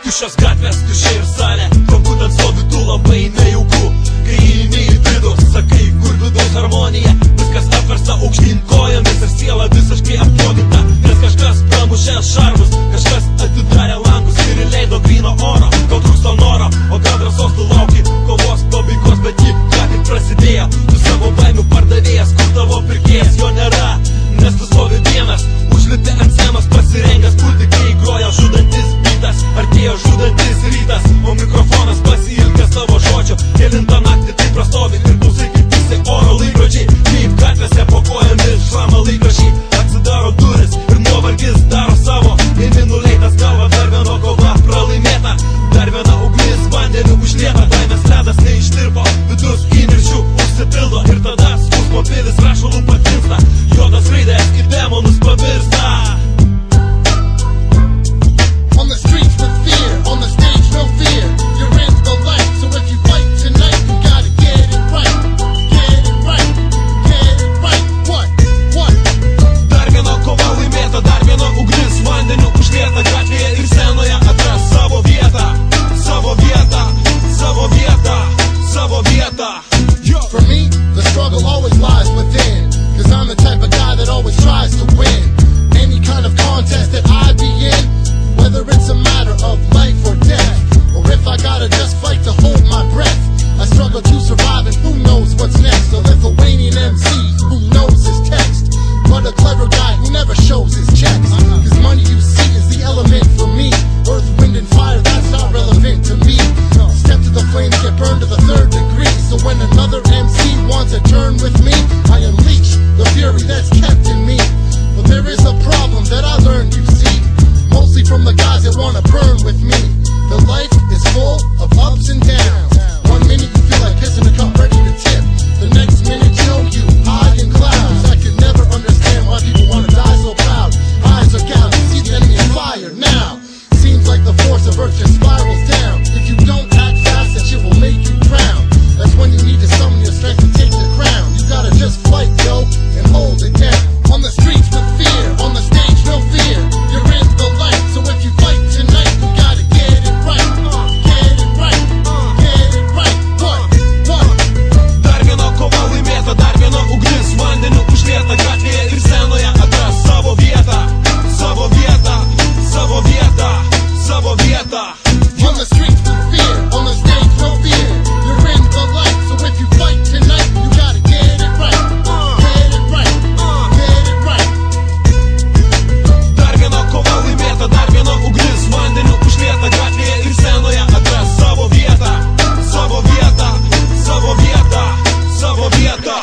Tuščios gatvės, tuščia ir salė, kur būtent stovi tu labai nejauku. Kai įeini į vidų, sakai, kur vidaus harmonija, viskas apversta aukštyn kojomis ir siela visiškai apnuoginta. Nes kažkas pramušė šarvus, kažkas atidarė langus ir įleido gryno oro. Gal trūksta noro, o gal drąsos tu lauki kovos pabaigos, bet ji ką tik prasidėjo. Tu savo baimių pardavėjas, kur tavo pirkėjas, jo nėra, nes tu stovi vienas, užlipi ant scenos pasirengęs pulti, kai groja žudantis bitas. Artėjo žudantis rytas, o mikrofonas pasiilgęs tavo žodžio. Kelintą naktį taip prastovi ir klausai, kaip visi oro laikrodžiai. Kaip gatvėse po kojomis šlama laikraščiai. Atsidaro duris ir nuovargis daro savo. Eini nuleitas galva, dar viena kova pralaimėta. Dar viena ugnis vandeniu užlieta. Baimės ledas neištirpo, vidus įniršių užsipildo. Ir tada skausmo pilis rašalų patinsta. Juodas raidės į demonus pavirsta. For me, the struggle always lies within, cause I'm the type of guy that always tries to win any kind of contest that I be in, whether it's a matter of life or death, or if I gotta just fight to hold my breath. I struggle to survive and who knows what's next. A Lithuanian MC who knows his text, but a clever guy who never shows his checks. Cause money you see is the element for me. Earth, wind and fire, that's not relevant to me. Step to the flames, get burned to the 3rd degree. So when another MC wants a turn with me, I unleash the fury that's kept in me. But there is a problem that I learned, you see, mostly from the guys that wanna burn with me. The life is full of ups and downs. One minute you feel like kissing a cup ready to tip, the next minute you high in clouds. I could never understand why people wanna die so proud. Eyes are gouged, see the enemy in fire now. Seems like the force of earth just spirals down. If you don't act fast, that shit will make you drown. That's when you need to summon your strength to take the crown. You gotta just fight, yo, and hold it down. On the streets with fear, on the stage no fear. You're in the light, so if you fight tonight, you gotta get it right. Get it right, get it right. What? Dar viena kova laimėta, dar viena ugnis vandeniu užlieta. Gatvėje ir scenoje atras savo vietą, savo vietą, savo vietą, savo vietą. On the streets with fear, on the stage no fear. You're in the light, so if you fight tonight, you gotta get it right. Get it right, get it right. Dar viena kova laimėta, dar viena ugnis vandeniu užlieta. Gatvėje ir scenoje atras savo vietą, savo vietą, savo vietą, savo vietą.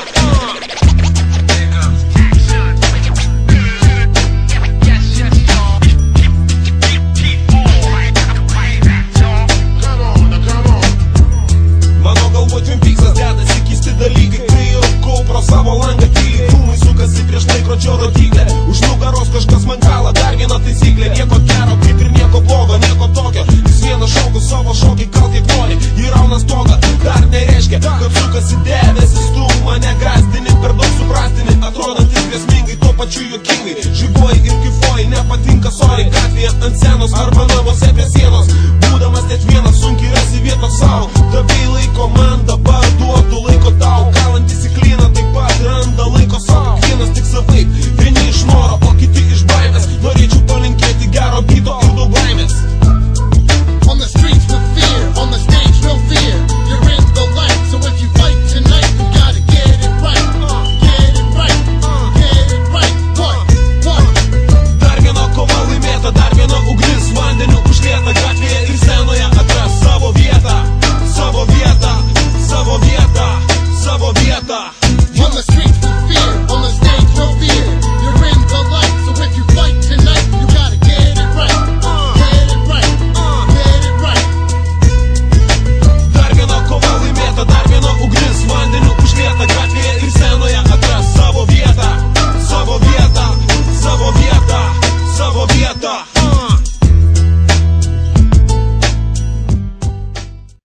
Mano galvo Twin Peaksas dedasi keisti dalykai, kai rūkau pro savo langą tyliai. Dūmai sukasi prieš laikrodžio rodyklę, už nugaros kažkas man kala, dar viena taisyklė. Nieko gero, kaip ir nieko blogo, nieko tokio. Jis vienas šokus savo šokį, gal kiek nori, jį rauna stogą. Dar nereiškia, kad sukasi debesis, tu mane gazdini, per daug suprastini, atrodantis grėsmingai, tuo pačiu juokingai. Žyboji ir kifoji, nepatinka sorry, gatvėje ant scenos arba namuose prie sienos.